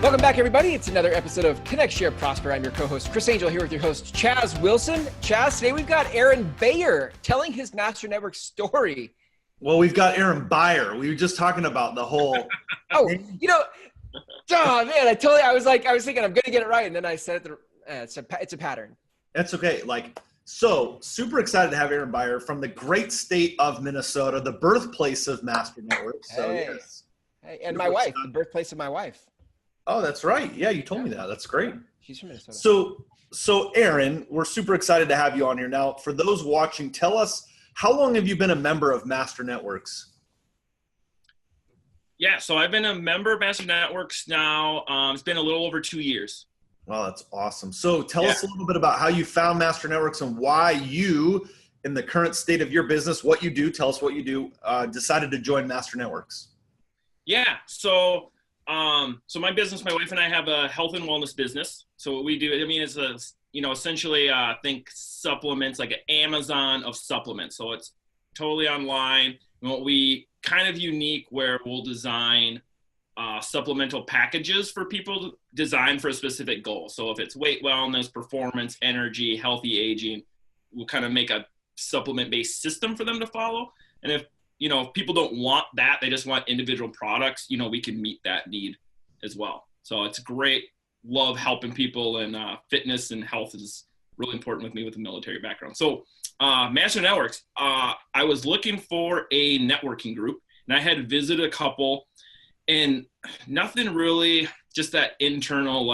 Welcome back, everybody. It's another episode of Connect, Share, Prosper. I'm your co-host, Chris Angel, here with your host, Chaz Wilson. Chaz, today we've got Aaron Bayer telling his Master Network story. Well, we've got Aaron Bayer. We were just talking about the whole. Oh, man, I was thinking I'm going to get it right. And then I said it's a pattern. That's okay. So super excited to have Aaron Bayer from the great state of Minnesota, the birthplace of Master Network. So, yes. Hey, and my wife, the birthplace of my wife. Oh, that's right. Yeah, you told me that. That's great. She's from Minnesota. So Aaron, we're super excited to have you on here. Now, for those watching, tell us, how long have you been a member of Master Networks? Yeah, so I've been a member of Master Networks now. It's been a little over 2 years. Wow, that's awesome. So tell us a little bit about how you found Master Networks and why you, in the current state of your business, what you do, tell us what you do, decided to join Master Networks. Yeah, so my business, my wife and I have a health and wellness business. So what we do, it's essentially think supplements, like an Amazon of supplements. So it's totally online. And what we kind of unique where we'll design supplemental packages for people designed for a specific goal. So if it's weight wellness, performance, energy, healthy aging, we'll kind of make a supplement-based system for them to follow. And if people don't want that, they just want individual products, we can meet that need as well. So it's great. Love helping people, and fitness and health is really important with me with a military background. So Master Networks, I was looking for a networking group, and I had visited a couple, and nothing really, just that internal,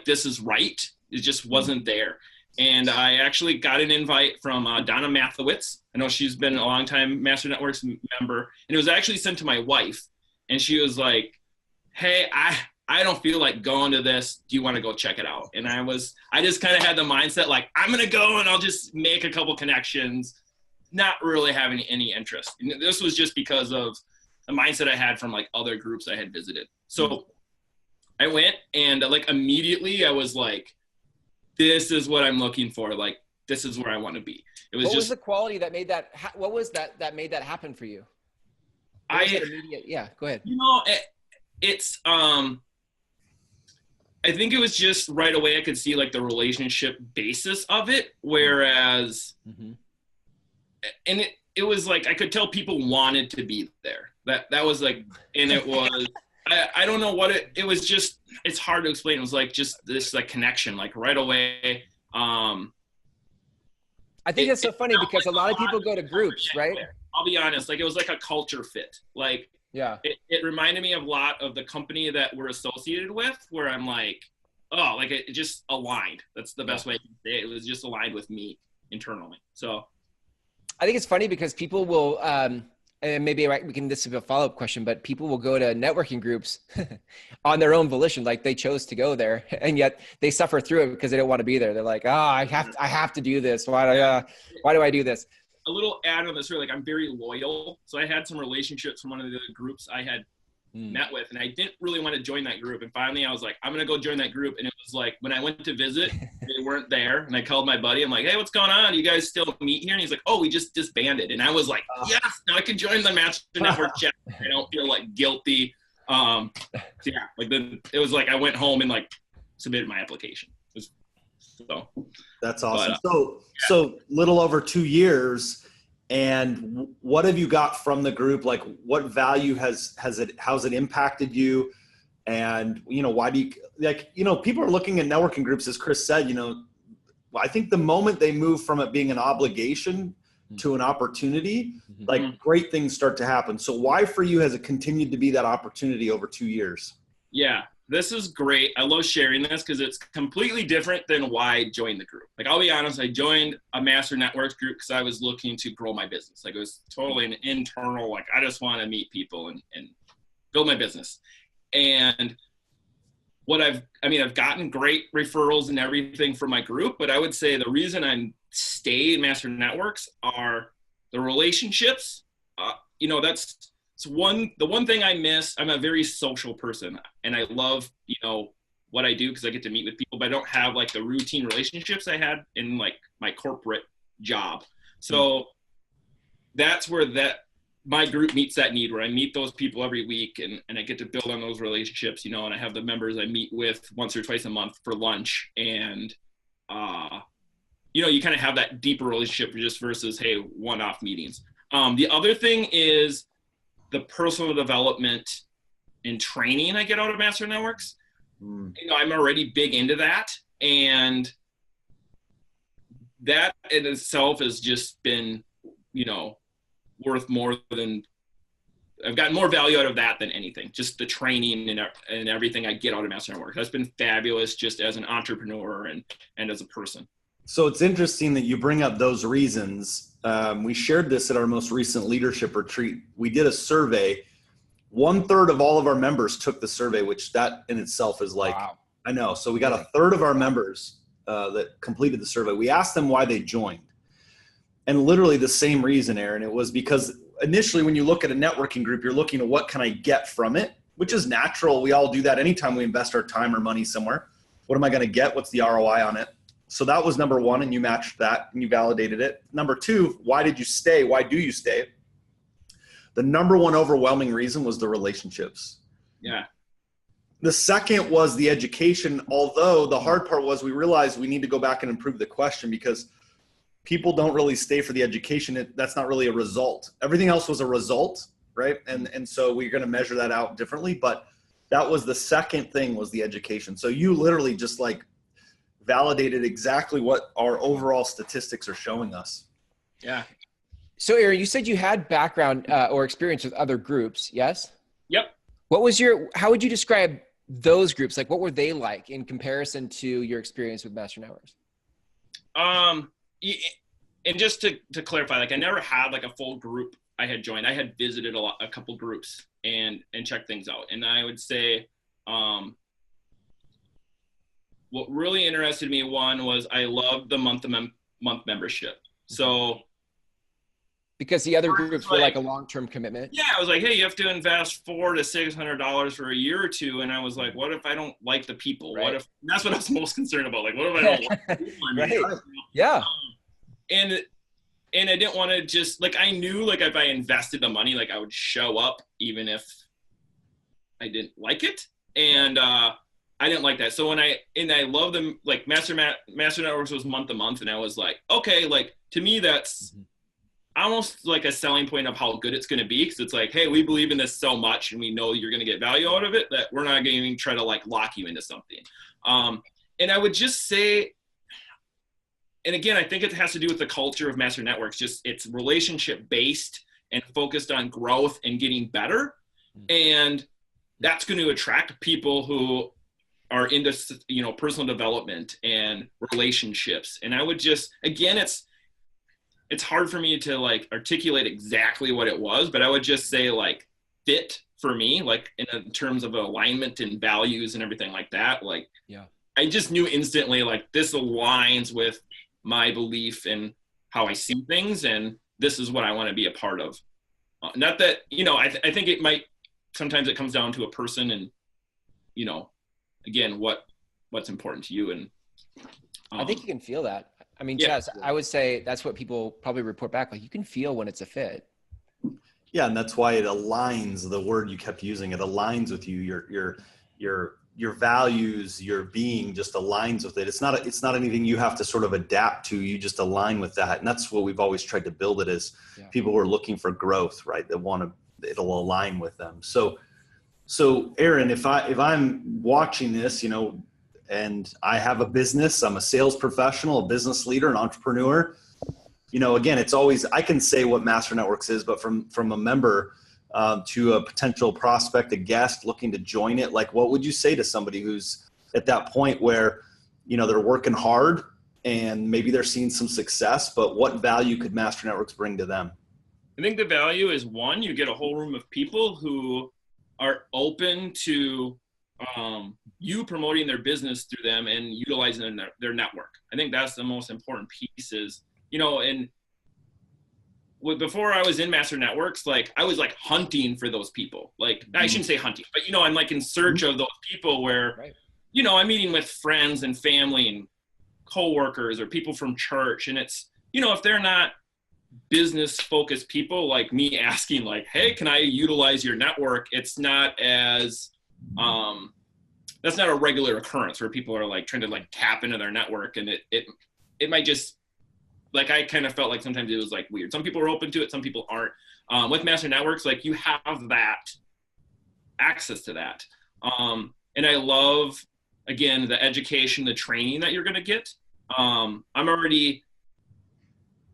this is right. It just wasn't there. And I actually got an invite from Donna Mathewitz. I know she's been a long time Master Networks member, and it was actually sent to my wife. And she was like, hey, I don't feel like going to this. Do you want to go check it out? And I just kind of had the mindset, I'm going to go and I'll just make a couple connections, not really having any interest. And this was just because of the mindset I had from other groups I had visited. So I went, and immediately I was like, this is what I'm looking for. This is where I want to be. It was what was the quality that made that? What was that made that happen for you? Yeah, go ahead. It's I think it was just right away I could see the relationship basis of it. Whereas, and it was I could tell people wanted to be there. That was and it was. I don't know what it was just, it's hard to explain. It was just this connection, right away. I think it's so funny because a lot of people go to groups, right? I'll be honest, it was a culture fit. Yeah. It reminded me of a lot of the company that we're associated with, where I'm it just aligned. That's the best way to say it. It was just aligned with me internally. So I think it's funny because people will, and maybe this is a follow-up question, but people will go to networking groups on their own volition, they chose to go there, and yet they suffer through it because they don't want to be there. They're like, I have to do this. Why do I do this? A little add on this, really, I'm very loyal. So I had some relationships from one of the groups I had met with, and I didn't really want to join that group. And finally I was like, I'm going to go join that group. And it was when I went to visit, they weren't there. And I called my buddy. I'm like, hey, what's going on? You guys still meet here? And he's like, oh, we just disbanded. And I was like, yes, now I can join the Master Network chat. I don't feel guilty. It was I went home and submitted my application. That's awesome. So little over 2 years. And what have you got from the group? What value how's it impacted you? And, why do you, people are looking at networking groups, as Chris said, I think the moment they move from it being an obligation to an opportunity, great things start to happen. So why for you has it continued to be that opportunity over 2 years? Yeah, this is great. I love sharing this because it's completely different than why I joined the group. I'll be honest, I joined a Master Networks group because I was looking to grow my business. It was totally an internal, I just want to meet people and build my business. And what I've gotten great referrals and everything from my group, but I would say the reason I'm stayed in Master Networks are the relationships. The one thing I miss. I'm a very social person, and I love, what I do because I get to meet with people, but I don't have like the routine relationships I had in like my corporate job. So that's where my group meets that need, where I meet those people every week and I get to build on those relationships, and I have the members I meet with once or twice a month for lunch. And, you kind of have that deeper relationship just versus, hey, one-off meetings. The other thing is the personal development and training I get out of Master Networks. I'm already big into that. And that in itself has just been, worth more than, I've gotten more value out of that than anything. Just the training and everything I get out of Master Networks. That's been fabulous just as an entrepreneur and as a person. So it's interesting that you bring up those reasons. We shared this at our most recent leadership retreat. We did a survey. 1/3 of all of our members took the survey, which that in itself is like, wow. I know. So we got 1/3 of our members that completed the survey. We asked them why they joined. And literally the same reason, Aaron. It was because initially when you look at a networking group, you're looking at what can I get from it, which is natural. We all do that anytime we invest our time or money somewhere. What am I going to get? What's the ROI on it? So that was number one, and you matched that and you validated it. Number two, why did you stay? Why do you stay? The number one overwhelming reason was the relationships. Yeah. The second was the education, although the hard part was we realized we need to go back and improve the question because people don't really stay for the education. That's not really a result. Everything else was a result, right? And so we're going to measure that out differently. But that was the second thing, was the education. So you literally just like validated exactly what our overall statistics are showing us. Yeah. So Aaron, you said you had background or experience with other groups, yes? Yep. How would you describe those groups? Like, what were they like in comparison to your experience with Master Networks? And just to clarify, like I never had like a full group I had joined. I had visited a couple groups and checked things out. And I would say, what really interested me, one was I loved the month membership. So because the other groups were like a long-term commitment. Yeah, I was like, hey, you have to invest $400 to $600 for a year or two, and I was like, what if I don't like the people? Right. What if? That's what I was most concerned about. Like, what if I don't like the people? Right. Yeah. And I didn't want to just like, I knew like if I invested the money, like I would show up even if I didn't like it, and I didn't like that. So I love them. Like Master Networks was month to month, and I was like, okay, like to me that's almost like a selling point of how good it's going to be, because it's like, hey, we believe in this so much and we know you're going to get value out of it that we're not going to try to like lock you into something. And I would just say, and again, I think it has to do with the culture of Master Networks. Just it's relationship based and focused on growth and getting better. And that's going to attract people who are into, personal development and relationships. And I would just, again, it's hard for me to like articulate exactly what it was, but I would just say like fit for me, like in terms of alignment and values and everything like that. Like, yeah, I just knew instantly like this aligns with my belief in how I see things, and this is what I want to be a part of. Not that, I think it might, sometimes it comes down to a person and, again, what's important to you. And I think you can feel that. I mean, yeah. Chaz, I would say that's what people probably report back. Like you can feel when it's a fit. Yeah. And that's why it aligns, the word you kept using, it aligns with you, your values, your being just aligns with it. It's not anything you have to sort of adapt to. You just align with that. And that's what we've always tried to build it as people who are looking for growth, right? It'll align with them. So Aaron, if I'm watching this, and I have a business, I'm a sales professional, a business leader, an entrepreneur, again, it's always, I can say what Master Networks is, but from a member to a potential prospect, a guest looking to join it, like what would you say to somebody who's at that point where, they're working hard and maybe they're seeing some success, but what value could Master Networks bring to them? I think the value is, one, you get a whole room of people who are open to you promoting their business through them and utilizing their network. I think that's the most important piece is, and before I was in Master Networks, like I was like hunting for those people. Like I shouldn't say hunting, but I'm like in search of those people where, I'm meeting with friends and family and coworkers or people from church, and it's, if they're not business focused people, like me asking like, hey, can I utilize your network? It's not as, that's not a regular occurrence where people are like trying to like tap into their network, and it might just, like, I kind of felt like sometimes it was like weird. Some people are open to it, some people aren't. With Master Networks, like, you have that access to that. And I love, again, the education, the training that you're going to get.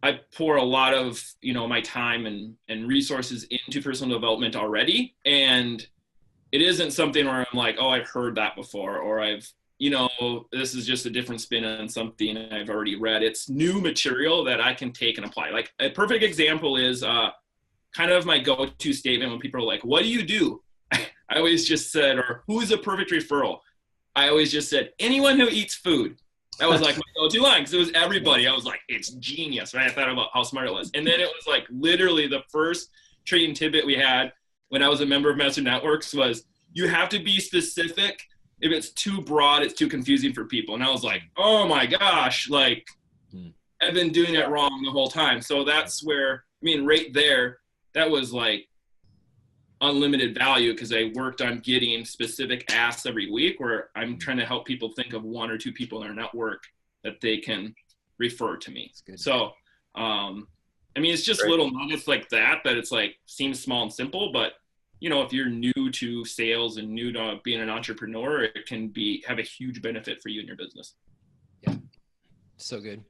I pour a lot of, my time and resources into personal development already. And it isn't something where I'm like, oh, I've heard that before, or I've, this is just a different spin on something I've already read. It's new material that I can take and apply. Like, a perfect example is kind of my go-to statement when people are like, what do you do? I always just said, or who's a perfect referral? I always just said, anyone who eats food. That was like my go-to line, because it was everybody. I was like, it's genius, right? I thought about how smart it was. And then it was like literally the first trading tidbit we had when I was a member of Master Networks was, you have to be specific. If it's too broad, it's too confusing for people. And I was like, oh my gosh, like, I've been doing it wrong the whole time. So that's where, right there, that was like unlimited value, because I worked on getting specific asks every week where I'm trying to help people think of one or two people in their network that they can refer to me. So, it's just Great. Little nuggets like that it's like, seems small and simple, but if you're new to sales and new to being an entrepreneur, it can have a huge benefit for you and your business. Yeah. So good.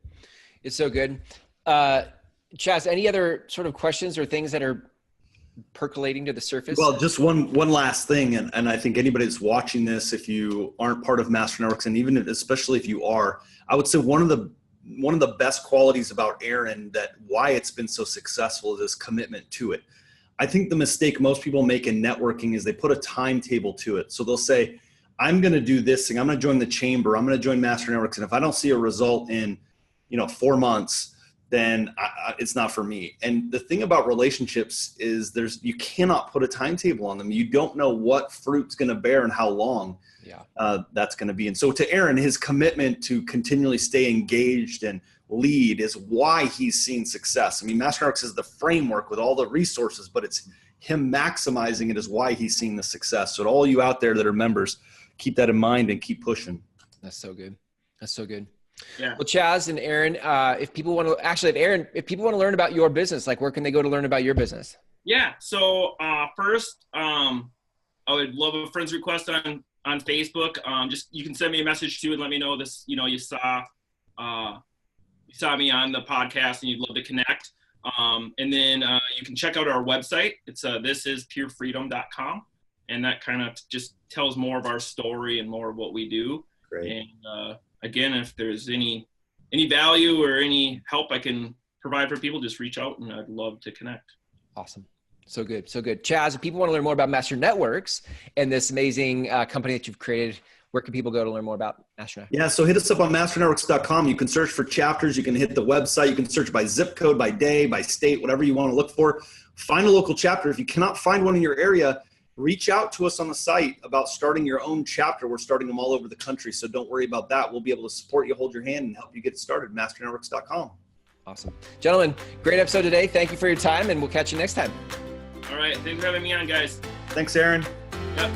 It's so good. Chaz, any other sort of questions or things that are percolating to the surface? Well, just one last thing. And I think anybody that's watching this, if you aren't part of Master Networks, and even especially if you are, I would say one of the best qualities about Aaron, that why it's been so successful, is his commitment to it. I think the mistake most people make in networking is they put a timetable to it. So they'll say, I'm going to do this thing. I'm going to join the chamber. I'm going to join Master Networks. And if I don't see a result in, 4 months, then it's not for me. And the thing about relationships is you cannot put a timetable on them. You don't know what fruit's going to bear and how long that's going to be. And so to Aaron, his commitment to continually stay engaged and lead is why he's seen success. Master Networks is the framework with all the resources, but it's him maximizing it is why he's seen the success. So to all you out there that are members, keep that in mind and keep pushing. That's so good. That's so good. Yeah. Well, Chaz and Aaron, if people want to learn about your business, like, where can they go to learn about your business? Yeah. So first, I would love a friend's request on Facebook. Just, you can send me a message too and let me know this, you saw me on the podcast and you'd love to connect. And then you can check out our website. It's thisispurefreedom.com. And that kind of just tells more of our story and more of what we do. Great. And again, if there's any value or any help I can provide for people, just reach out and I'd love to connect. Awesome. So good. So good. Chaz, if people want to learn more about Master Networks and this amazing company that you've created, where can people go to learn more about Master Networks? Yeah, so hit us up on masternetworks.com. You can search for chapters. You can hit the website. You can search by zip code, by day, by state, whatever you want to look for. Find a local chapter. If you cannot find one in your area, reach out to us on the site about starting your own chapter. We're starting them all over the country, so don't worry about that. We'll be able to support you, hold your hand, and help you get started. masternetworks.com. Awesome. Gentlemen, great episode today. Thank you for your time, and we'll catch you next time. All right. Thanks for having me on, guys. Thanks, Aaron. Yep.